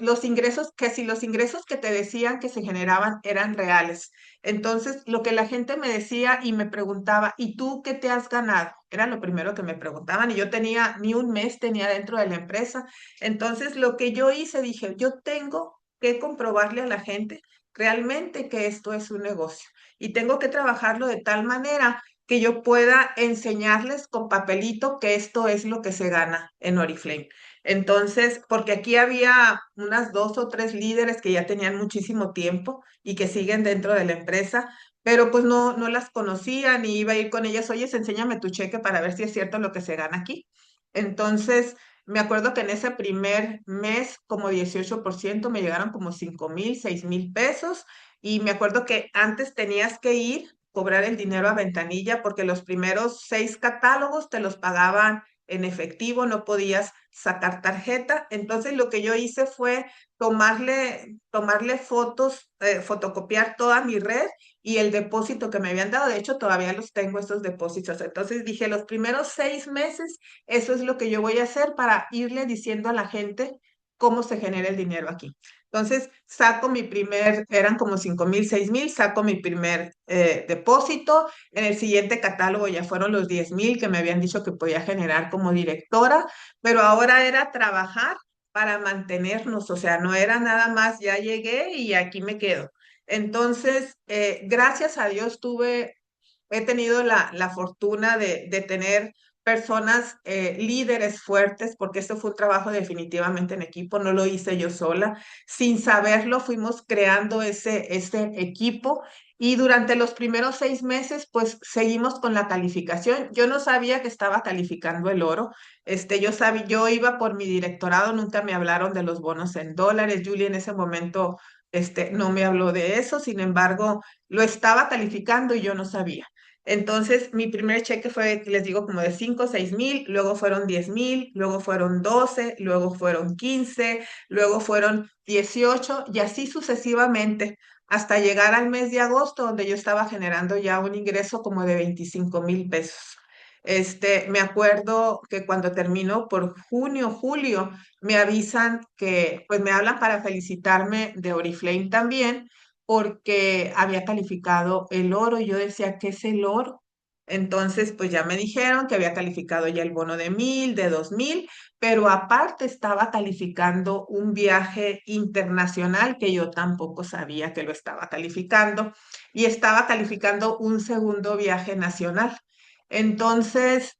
los ingresos, que si los ingresos que te decían que se generaban eran reales. Entonces, lo que la gente me decía y me preguntaba, ¿y tú qué te has ganado? Era lo primero que me preguntaban y yo tenía, ni un mes tenía dentro de la empresa. Entonces, lo que yo hice, dije, yo tengo que comprobarle a la gente realmente que esto es un negocio y tengo que trabajarlo de tal manera que yo pueda enseñarles con papelito que esto es lo que se gana en Oriflame. Entonces, porque aquí había unas dos o tres líderes que ya tenían muchísimo tiempo y que siguen dentro de la empresa, pero pues no, no las conocía ni iba a ir con ellas, oye, enséñame tu cheque para ver si es cierto lo que se gana aquí. Entonces, me acuerdo que en ese primer mes, como 18%, me llegaron como 5,000, 6,000 pesos, y me acuerdo que antes tenías que ir, cobrar el dinero a ventanilla, porque los primeros 6 catálogos te los pagaban en efectivo, no podías sacar tarjeta. Entonces lo que yo hice fue tomarle fotos, fotocopiar toda mi red y el depósito que me habían dado. De hecho, todavía los tengo estos depósitos. Entonces dije, los primeros 6 meses, eso es lo que yo voy a hacer para irle diciendo a la gente cómo se genera el dinero aquí. Entonces, eran como 5,000, 6,000, saco mi primer depósito. En el siguiente catálogo ya fueron los 10,000 que me habían dicho que podía generar como directora, pero ahora era trabajar para mantenernos, o sea, no era nada más, ya llegué y aquí me quedo. Entonces, gracias a Dios he tenido la fortuna de tener personas, líderes fuertes, porque esto fue un trabajo definitivamente en equipo, no lo hice yo sola. Sin saberlo, fuimos creando ese equipo y durante los primeros 6 meses, pues seguimos con la calificación. Yo no sabía que estaba calificando el oro. Yo iba por mi directorado, nunca me hablaron de los bonos en dólares. Julie en ese momento, no me habló de eso, sin embargo, lo estaba calificando y yo no sabía. Entonces, mi primer cheque fue, les digo, como de 5 6,000, luego fueron 10,000, luego fueron 12, luego fueron 15, luego fueron 18 y así sucesivamente hasta llegar al mes de agosto, donde yo estaba generando ya un ingreso como de 25,000 pesos. Me acuerdo que cuando terminó por junio, julio, me avisan que, pues me hablan para felicitarme de Oriflame también, porque había calificado el oro. Y yo decía, ¿qué es el oro? Entonces, pues ya me dijeron que había calificado ya el bono de 1,000, de 2,000, pero aparte estaba calificando un viaje internacional que yo tampoco sabía que lo estaba calificando, y estaba calificando un segundo viaje nacional. Entonces,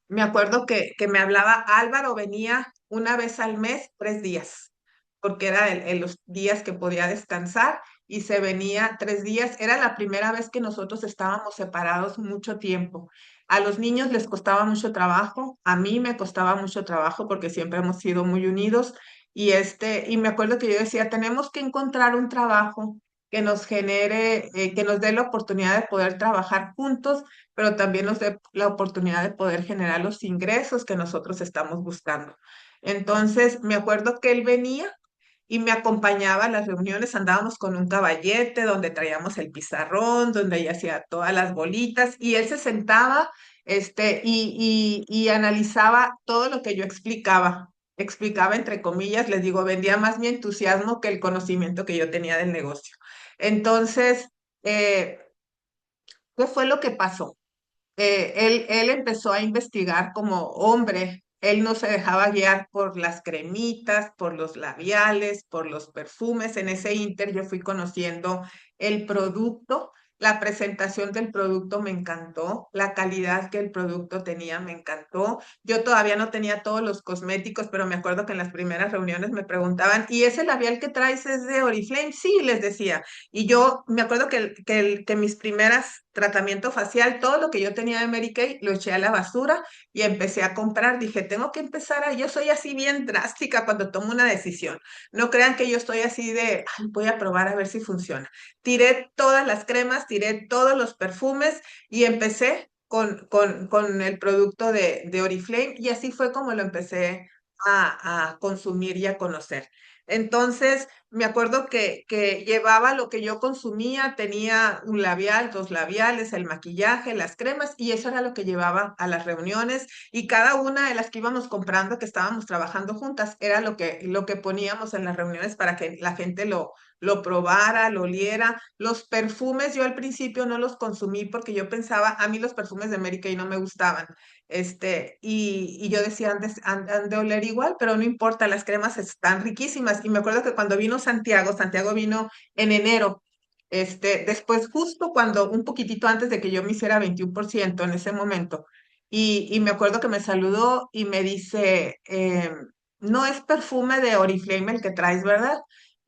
me acuerdo que me hablaba Álvaro, venía una vez al mes, 3 días, porque era en los días que podía descansar, y se venía 3 días. Era la primera vez que nosotros estábamos separados mucho tiempo. A los niños les costaba mucho trabajo, a mí me costaba mucho trabajo porque siempre hemos sido muy unidos. Y me acuerdo que yo decía, tenemos que encontrar un trabajo que nos genere, que nos dé la oportunidad de poder trabajar juntos, pero también nos dé la oportunidad de poder generar los ingresos que nosotros estamos buscando. Entonces, me acuerdo que él venía y me acompañaba a las reuniones. Andábamos con un caballete donde traíamos el pizarrón, donde ella hacía todas las bolitas, y él se sentaba, y analizaba todo lo que yo explicaba. Explicaba entre comillas, les digo, vendía más mi entusiasmo que el conocimiento que yo tenía del negocio. Entonces, eh, ¿qué fue lo que pasó? Él empezó a investigar como hombre. Él no se dejaba guiar por las cremitas, por los labiales, por los perfumes. En ese inter yo fui conociendo el producto. La presentación del producto me encantó, la calidad que el producto tenía me encantó. Yo todavía no tenía todos los cosméticos, pero me acuerdo que en las primeras reuniones me preguntaban, ¿y ese labial que traes es de Oriflame? Sí, les decía. Y yo me acuerdo que mis primeras tratamiento facial, todo lo que yo tenía de Mary Kay, lo eché a la basura y empecé a comprar. Dije, tengo que empezar yo soy así bien drástica cuando tomo una decisión. No crean que yo estoy así de, "Ay, voy a probar a ver si funciona". Tiré todas las cremas, tiré todos los perfumes y empecé con el producto de Oriflame, y así fue como lo empecé a consumir y a conocer. Entonces, me acuerdo que llevaba lo que yo consumía, tenía un labial, 2 labiales, el maquillaje, las cremas, y eso era lo que llevaba a las reuniones, y cada una de las que íbamos comprando, que estábamos trabajando juntas, era lo que poníamos en las reuniones para que la gente lo probara, lo oliera. Los perfumes yo al principio no los consumí porque yo pensaba, a mí los perfumes de Mary Kay no me gustaban. Y yo decía, han de oler igual, pero no importa, las cremas están riquísimas. Y me acuerdo que cuando vino Santiago, Santiago vino en enero, después justo cuando, un poquitito antes de que yo me hiciera 21% en ese momento, y me acuerdo que me saludó y me dice, no es perfume de Oriflame el que traes, ¿verdad?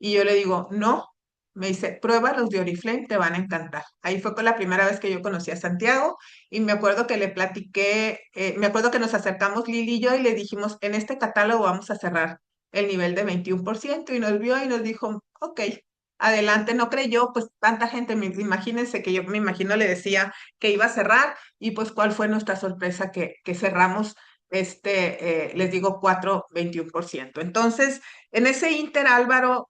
Y yo le digo, no. Me dice, prueba los de Oriflame, te van a encantar. Ahí fue con la primera vez que yo conocí a Santiago, y me acuerdo que le platiqué, me acuerdo que nos acercamos Lili y yo y le dijimos, en este catálogo vamos a cerrar el nivel de 21%, y nos vio y nos dijo, ok, adelante. No creyó, pues tanta gente, imagínense que yo me imagino le decía que iba a cerrar, y pues cuál fue nuestra sorpresa que cerramos, les digo, 4,21%. Entonces, en ese inter, Álvaro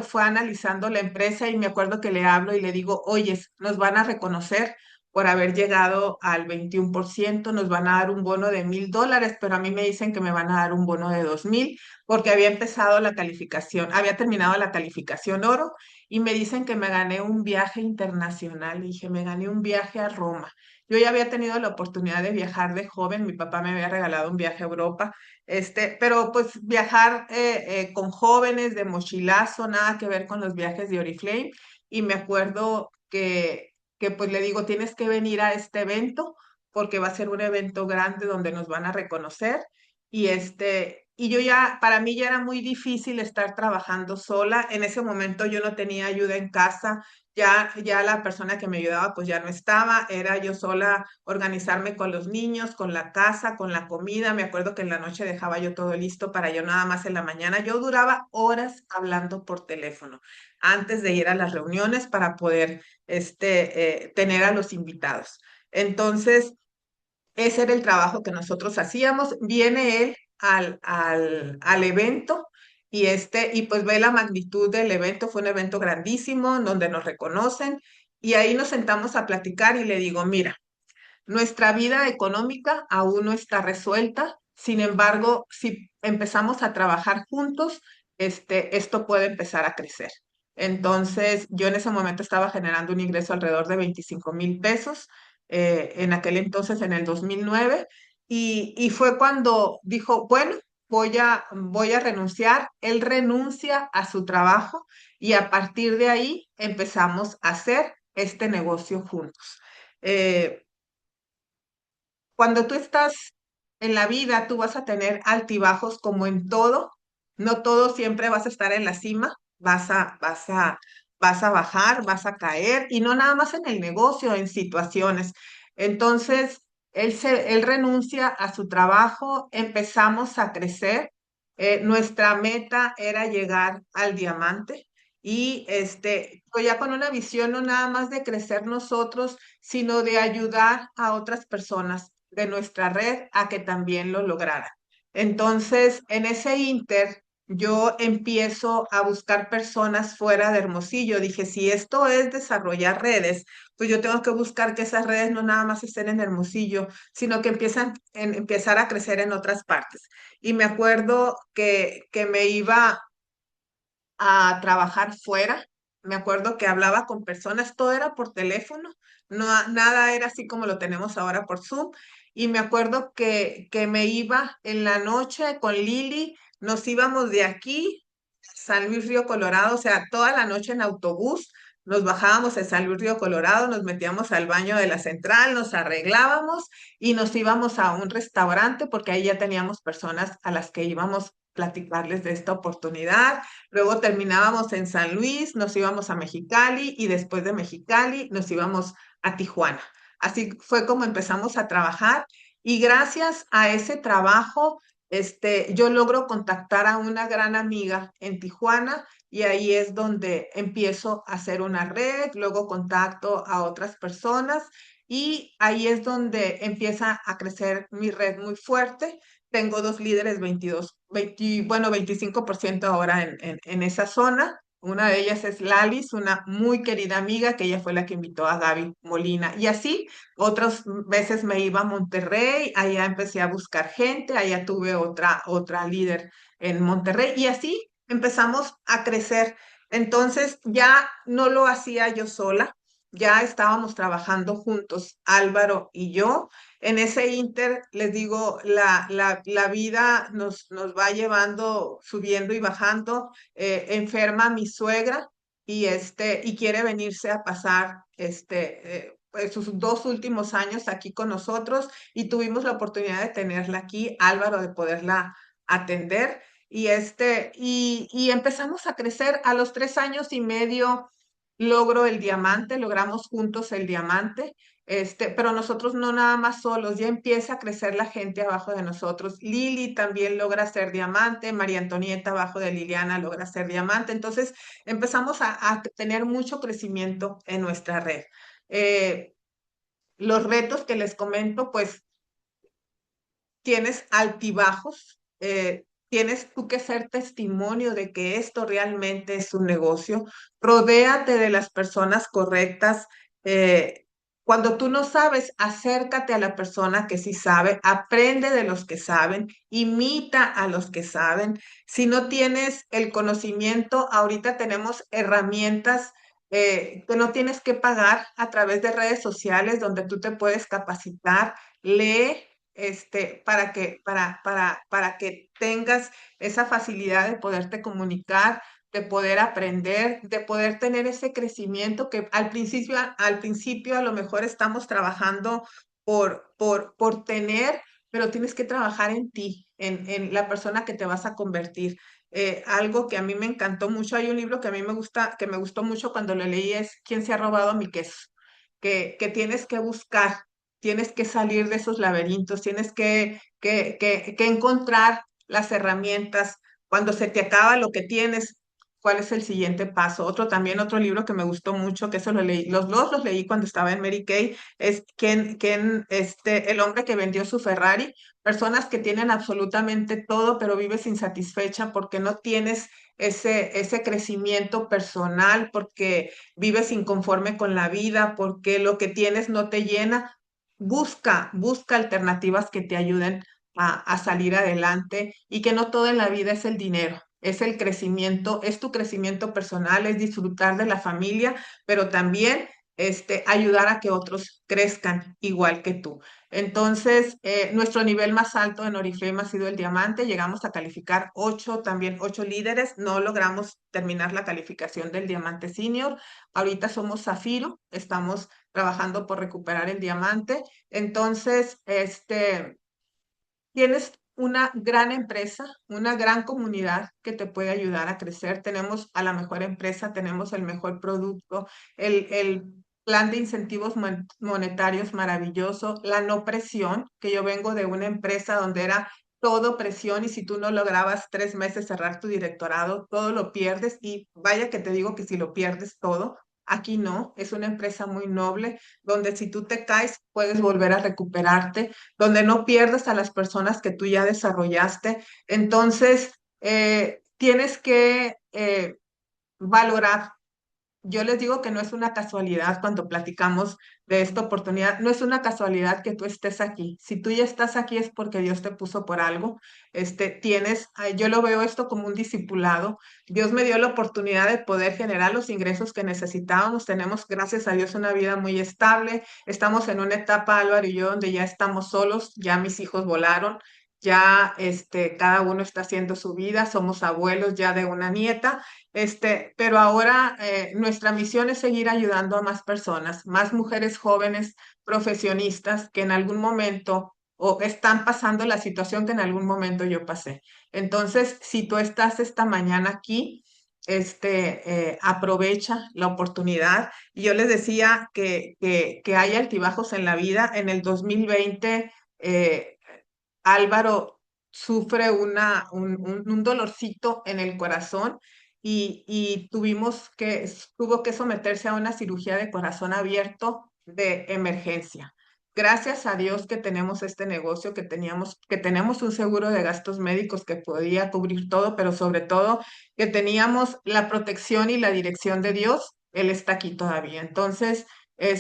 fue analizando la empresa, y me acuerdo que le hablo y le digo, oye, nos van a reconocer por haber llegado al 21%, nos van a dar un bono de $1,000, pero a mí me dicen que me van a dar un bono de 2,000 porque había empezado la calificación, había terminado la calificación oro, y me dicen que me gané un viaje internacional. Y dije, me gané un viaje a Roma. Yo ya había tenido la oportunidad de viajar de joven, mi papá me había regalado un viaje a Europa, pero pues viajar con jóvenes de mochilazo, nada que ver con los viajes de Oriflame. Y me acuerdo que pues le digo, tienes que venir a este evento porque va a ser un evento grande donde nos van a reconocer. Y yo ya, para mí ya era muy difícil estar trabajando sola. En ese momento yo no tenía ayuda en casa, ya la persona que me ayudaba pues ya no estaba, era yo sola organizarme con los niños, con la casa, con la comida. Me acuerdo que en la noche dejaba yo todo listo para yo nada más en la mañana. Yo duraba horas hablando por teléfono antes de ir a las reuniones para poder tener a los invitados. Entonces, ese era el trabajo que nosotros hacíamos. Viene él al evento, y pues ve la magnitud del evento. Fue un evento grandísimo donde nos reconocen, y ahí nos sentamos a platicar y le digo, mira, Nuestra vida económica aún no está resuelta, sin embargo, si empezamos a trabajar juntos, esto puede empezar a crecer. Entonces, yo en ese momento estaba generando un ingreso alrededor de 25,000 pesos, en aquel entonces, en el 2009, y fue cuando dijo, bueno, voy a renunciar. Él renuncia a su trabajo y a partir de ahí empezamos a hacer este negocio juntos. Eh, Cuando tú estás en la vida, tú vas a tener altibajos como en todo. No todo siempre vas a estar en la cima, vas a bajar, vas a caer, y no nada más en el negocio, en situaciones. Entonces, él renuncia a su trabajo, empezamos a crecer. Nuestra meta era llegar al diamante. Y pues ya con una visión no nada más de crecer nosotros, sino de ayudar a otras personas de nuestra red a que también lo lograran. Entonces, en ese inter, yo empiezo a buscar personas fuera de Hermosillo. Dije, si esto es desarrollar redes, pues yo tengo que buscar que esas redes no nada más estén en Hermosillo, sino que empezar a crecer en otras partes. Y me acuerdo que me iba a trabajar fuera. Me acuerdo que hablaba con personas, todo era por teléfono, no, nada era así como lo tenemos ahora por Zoom. Y me acuerdo que me iba en la noche con Lili, nos íbamos de aquí, San Luis Río Colorado, o sea, toda la noche en autobús, nos bajábamos en San Luis Río Colorado, nos metíamos al baño de la central, nos arreglábamos y nos íbamos a un restaurante porque ahí ya teníamos personas a las que íbamos platicarles de esta oportunidad. Luego terminábamos en San Luis, nos íbamos a Mexicali y después de Mexicali nos íbamos a Tijuana. Así fue como empezamos a trabajar y gracias a ese trabajo, yo logro contactar a una gran amiga en Tijuana y ahí es donde empiezo a hacer una red, luego contacto a otras personas y ahí es donde empieza a crecer mi red muy fuerte. Tengo dos líderes, 25% ahora en esa zona. Una de ellas es Lalis, una muy querida amiga que ella fue la que invitó a Gaby Molina. Y así, otras veces me iba a Monterrey, allá empecé a buscar gente, allá tuve otra líder en Monterrey y así empezamos a crecer. Entonces ya no lo hacía yo sola, ya estábamos trabajando juntos, Álvaro y yo. En ese inter, les digo, la vida nos va llevando, subiendo y bajando. Enferma mi suegra y quiere venirse a pasar pues, sus 2 últimos años aquí con nosotros y tuvimos la oportunidad de tenerla aquí, Álvaro, de poderla atender. Y empezamos a crecer. A los 3 años y medio logro el diamante, logramos juntos el diamante. Pero nosotros no nada más solos, ya empieza a crecer la gente abajo de nosotros. Lili también logra ser diamante, María Antonieta abajo de Liliana logra ser diamante. Entonces empezamos a tener mucho crecimiento en nuestra red. Eh, los retos que les comento, pues tienes altibajos, tienes tú que ser testimonio de que esto realmente es un negocio. Rodéate de las personas correctas. Cuando tú no sabes, acércate a la persona que sí sabe, aprende de los que saben, imita a los que saben. Si no tienes el conocimiento, ahorita tenemos herramientas que no tienes que pagar a través de redes sociales donde tú te puedes capacitar. Lee para que tengas esa facilidad de poderte comunicar, de poder aprender, de poder tener ese crecimiento que al principio a lo mejor estamos trabajando por tener, pero tienes que trabajar en ti, en la persona que te vas a convertir. Algo que a mí me encantó mucho, hay un libro que a mí me gusta, que me gustó mucho cuando lo leí, es ¿Quién se ha robado mi queso? Que tienes que buscar, tienes que salir de esos laberintos, tienes que encontrar las herramientas. Cuando se te acaba lo que tienes, ¿cuál es el siguiente paso? Otro libro que me gustó mucho, que eso lo leí, los dos los leí cuando estaba en Mary Kay, es el hombre que vendió su Ferrari. Personas que tienen absolutamente todo, pero vives insatisfecha porque no tienes ese crecimiento personal, porque vives inconforme con la vida, porque lo que tienes no te llena. busca alternativas que te ayuden a salir adelante y que no todo en la vida es el dinero. Es el crecimiento, es tu crecimiento personal, es disfrutar de la familia, pero también ayudar a que otros crezcan igual que tú. Entonces, nuestro nivel más alto en Oriflame ha sido el diamante. Llegamos a calificar también 8 líderes. No logramos terminar la calificación del diamante senior. Ahorita somos zafiro. Estamos trabajando por recuperar el diamante. Entonces, tienes una gran empresa, una gran comunidad que te puede ayudar a crecer. Tenemos a la mejor empresa, tenemos el mejor producto, el plan de incentivos monetarios maravilloso, la no presión, que yo vengo de una empresa donde era todo presión y si tú no lograbas 3 meses cerrar tu directorado, todo lo pierdes y vaya que te digo que si lo pierdes todo, aquí no, es una empresa muy noble donde si tú te caes puedes volver a recuperarte donde no pierdas a las personas que tú ya desarrollaste. Entonces, tienes que valorar. Yo les digo que no es una casualidad cuando platicamos de esta oportunidad, no es una casualidad que tú estés aquí. Si tú ya estás aquí es porque Dios te puso por algo. Yo lo veo esto como un discipulado. Dios me dio la oportunidad de poder generar los ingresos que necesitábamos. Tenemos, gracias a Dios, una vida muy estable. Estamos en una etapa, Álvaro y yo, donde ya estamos solos, ya mis hijos volaron. Ya cada uno está haciendo su vida, somos abuelos ya de una nieta pero ahora nuestra misión es seguir ayudando a más personas, más mujeres jóvenes, profesionistas que en algún momento o están pasando la situación que en algún momento yo pasé. Entonces, si tú estás esta mañana aquí, aprovecha la oportunidad. Y yo les decía que hay altibajos en la vida. En el 2020, Álvaro sufre un dolorcito en el corazón y tuvo que someterse a una cirugía de corazón abierto de emergencia. Gracias a Dios que tenemos este negocio, que tenemos un seguro de gastos médicos que podía cubrir todo, pero sobre todo que teníamos la protección y la dirección de Dios. Él está aquí todavía. Entonces, en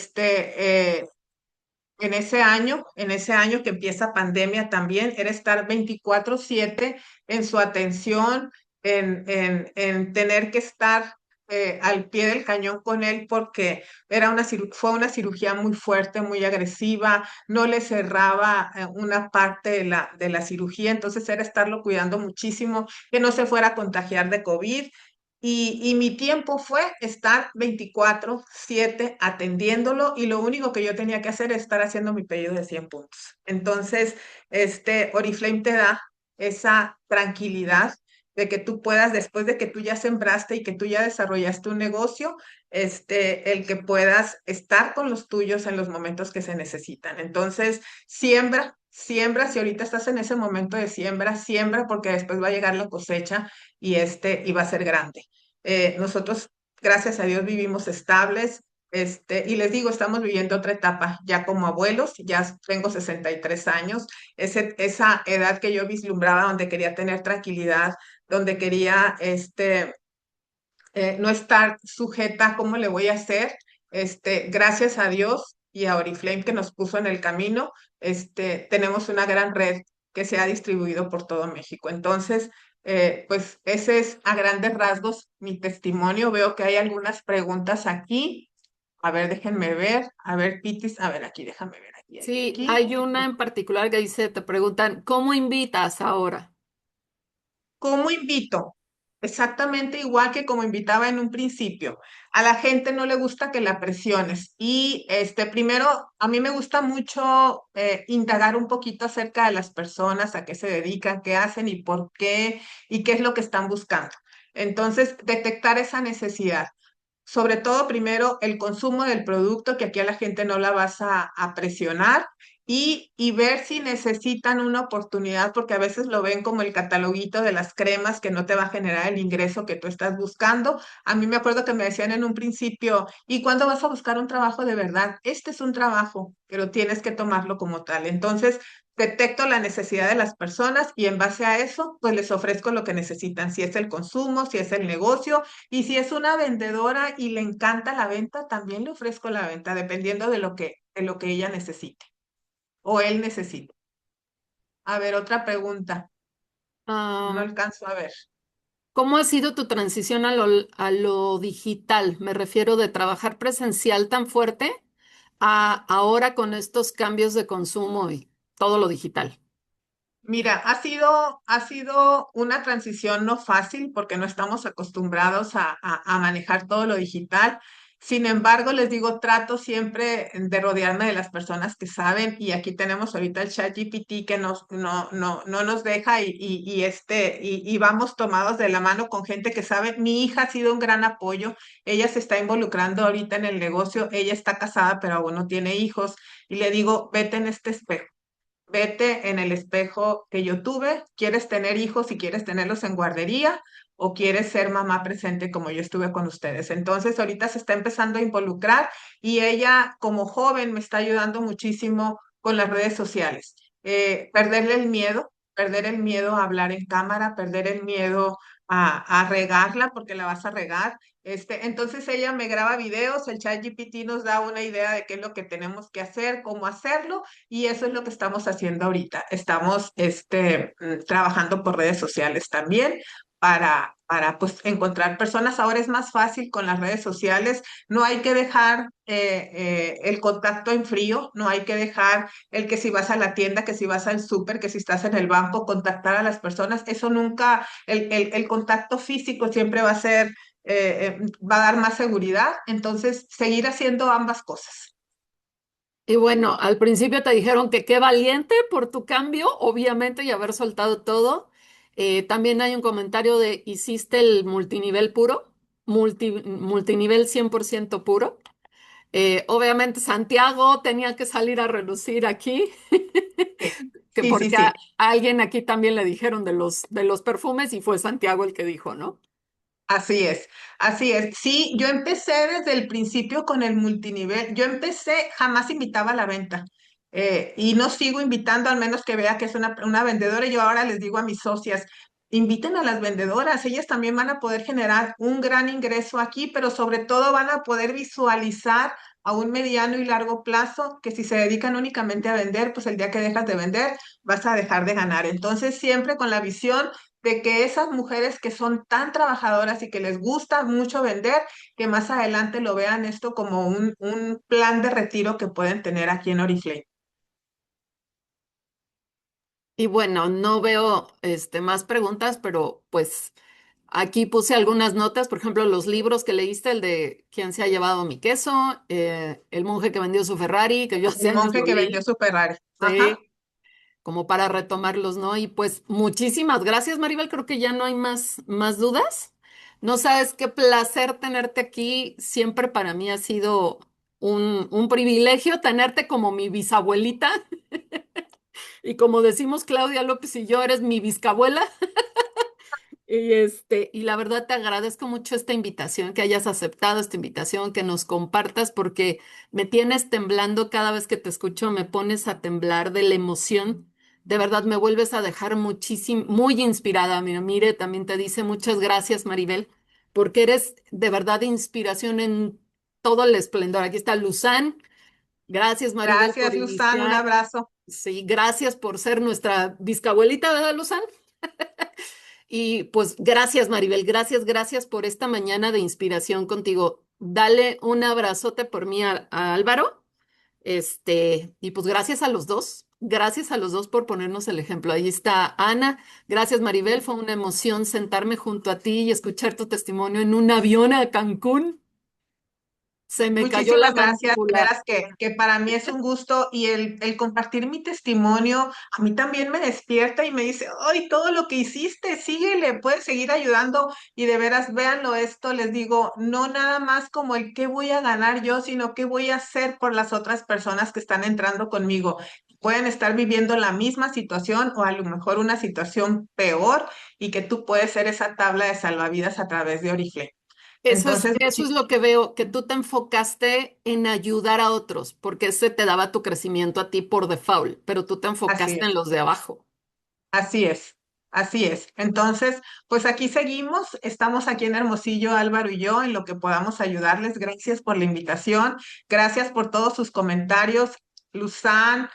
ese año que empieza pandemia también, era estar 24/7 en su atención, en tener que estar al pie del cañón con él porque fue una cirugía muy fuerte, muy agresiva, no le cerraba una parte de la cirugía, entonces era estarlo cuidando muchísimo, que no se fuera a contagiar de COVID. Y mi tiempo fue estar 24/7 atendiéndolo y lo único que yo tenía que hacer es estar haciendo mi pedido de 100 puntos. Entonces, Oriflame te da esa tranquilidad de que tú puedas, después de que tú ya sembraste y que tú ya desarrollaste un negocio, el que puedas estar con los tuyos en los momentos que se necesitan. Entonces, siembra, si ahorita estás en ese momento de siembra porque después va a llegar la cosecha y va a ser grande. Nosotros, gracias a Dios, vivimos estables, y les digo, estamos viviendo otra etapa ya como abuelos, ya tengo 63 años, esa edad que yo vislumbraba donde quería tener tranquilidad, donde quería no estar sujeta a cómo le voy a hacer, gracias a Dios y a Oriflame que nos puso en el camino, tenemos una gran red que se ha distribuido por todo México. Entonces, pues ese es a grandes rasgos mi testimonio. Veo que hay algunas preguntas aquí. A ver, déjenme ver. A ver, Pitis. A ver, aquí, déjame ver. Sí, Aquí. hay una en particular que dice, te preguntan, ¿cómo invitas ahora? ¿Cómo invito? Exactamente igual que como invitaba en un principio. A la gente no le gusta que la presiones. Y primero, a mí me gusta mucho indagar un poquito acerca de las personas, a qué se dedican, qué hacen y qué es lo que están buscando. Entonces, detectar esa necesidad. Sobre todo, primero, el consumo del producto, que aquí a la gente no la vas a presionar, y ver si necesitan una oportunidad, porque a veces lo ven como el cataloguito de las cremas que no te va a generar el ingreso que tú estás buscando. A mí me acuerdo que me decían en un principio, ¿y cuándo vas a buscar un trabajo de verdad? Este es un trabajo, pero tienes que tomarlo como tal. Entonces, detecto la necesidad de las personas y en base a eso, pues les ofrezco lo que necesitan, si es el consumo, si es el negocio y si es una vendedora y le encanta la venta, también le ofrezco la venta, dependiendo de lo que ella necesite. o él necesita. A ver, otra pregunta. No Am, alcanzo a ver. ¿Cómo ha sido tu transición a lo digital? Me refiero de trabajar presencial tan fuerte a ahora con estos cambios de consumo y todo lo digital. Mira, ha sido una transición no fácil porque no estamos acostumbrados a manejar todo lo digital. Sin embargo, les digo, trato siempre de rodearme de las personas que saben y aquí tenemos ahorita el ChatGPT que no nos deja y vamos tomados de la mano con gente que sabe. Mi hija ha sido un gran apoyo. Ella se está involucrando ahorita en el negocio. Ella está casada, pero aún no tiene hijos. Y le digo, vete en este espejo. Vete en el espejo que yo tuve. ¿Quieres tener hijos y quieres tenerlos en guardería o quieres ser mamá presente como yo estuve con ustedes? Entonces, ahorita se está empezando a involucrar y ella como joven me está ayudando muchísimo con las redes sociales. Perderle el miedo, perder el miedo a hablar en cámara, perder el miedo a regarla porque la vas a regar. Entonces ella me graba videos, el ChatGPT nos da una idea de qué es lo que tenemos que hacer, cómo hacerlo y eso es lo que estamos haciendo ahorita. Estamos trabajando por redes sociales también para pues, encontrar personas. Ahora es más fácil con las redes sociales. No hay que dejar el contacto en frío, no hay que dejar el que si vas a la tienda, que si vas al súper, que si estás en el banco, contactar a las personas. Eso nunca, el contacto físico siempre va a ser, va a dar más seguridad. Entonces, seguir haciendo ambas cosas. Y bueno, al principio te dijeron que qué valiente por tu cambio, obviamente, y haber soltado todo. También hay un comentario de, ¿hiciste el multinivel puro? Multinivel 100% puro. Obviamente Santiago tenía que salir a relucir aquí, Sí, que sí, sí, porque sí. a alguien aquí también le dijeron de los perfumes y fue Santiago el que dijo, ¿no? Así es, así es. Sí, yo empecé desde el principio con el multinivel. Yo empecé, jamás invitaba a la venta y no sigo invitando, al menos que vea que es una vendedora. Y yo ahora les digo a mis socias, inviten a las vendedoras, ellas también van a poder generar un gran ingreso aquí, pero sobre todo van a poder visualizar a un mediano y largo plazo que si se dedican únicamente a vender, pues el día que dejas de vender, vas a dejar de ganar. Entonces, siempre con la visión de que esas mujeres que son tan trabajadoras y que les gusta mucho vender, que más adelante lo vean esto como un plan de retiro que pueden tener aquí en Oriflame. Y bueno, no veo más preguntas, pero pues aquí puse algunas notas, por ejemplo, los libros que leíste, el de ¿Quién se ha llevado mi queso? El monje que vendió su Ferrari, que yo hace El años monje lo que vendió leí, su Ferrari. Ajá. sí, como para retomarlos, ¿no? Y pues muchísimas gracias, Maribel, creo que ya no hay más dudas. No sabes qué placer tenerte aquí, siempre para mí ha sido un privilegio tenerte como mi bisabuelita. Y como decimos Claudia López y yo, eres mi bisabuela. Y la verdad te agradezco mucho esta invitación, que hayas aceptado esta invitación, que nos compartas, porque me tienes temblando cada vez que te escucho, me pones a temblar de la emoción. De verdad me vuelves a dejar muchísimo, muy inspirada. Mira, mire, también te dice muchas gracias, Maribel, porque eres de verdad inspiración en todo el esplendor. Aquí está Luzán. Gracias, Maribel, por Gracias, Luzán. Un iniciar. abrazo. Sí, gracias por ser nuestra bisabuelita, ¿verdad, Luzán? Y pues gracias, Maribel, gracias por esta mañana de inspiración contigo. Dale un abrazote por mí a Álvaro. Y pues gracias a los dos por ponernos el ejemplo. Ahí está Ana. Gracias, Maribel. Fue una emoción sentarme junto a ti y escuchar tu testimonio en un avión a Cancún. Se me cayó la Muchísimas gracias, de mandíbula. veras que para mí es un gusto y el compartir mi testimonio a mí también me despierta y me dice, ¡ay, todo lo que hiciste, síguele, puedes seguir ayudando! Y de veras, véanlo esto, les digo, no nada más como el qué voy a ganar yo, sino qué voy a hacer por las otras personas que están entrando conmigo. Pueden estar viviendo la misma situación o a lo mejor una situación peor y que tú puedes ser esa tabla de salvavidas a través de Oriflame. Entonces, Eso es lo que veo, que tú te enfocaste en ayudar a otros, porque ese te daba tu crecimiento a ti por default, pero tú te así enfocaste en es. los de abajo. Así es, así es. Entonces, pues aquí seguimos, estamos aquí en Hermosillo, Álvaro y yo, en lo que podamos ayudarles. Gracias por la invitación, gracias por todos sus comentarios. Luzán,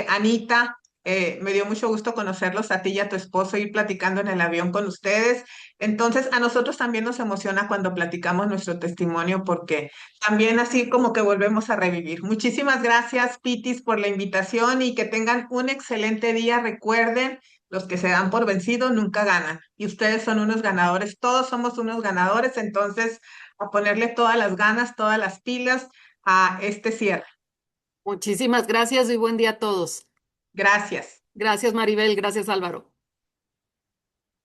Anita, me dio mucho gusto conocerlos a ti y a tu esposo, ir platicando en el avión con ustedes. Entonces, a nosotros también nos emociona cuando platicamos nuestro testimonio porque también así como que volvemos a revivir. Muchísimas gracias, Pitis, por la invitación y que tengan un excelente día. Recuerden, los que se dan por vencidos nunca ganan y ustedes son unos ganadores, todos somos unos ganadores, entonces a ponerle todas las ganas, todas las pilas a este cierre. Muchísimas gracias y buen día a todos. Gracias. Gracias, Maribel. Gracias, Álvaro.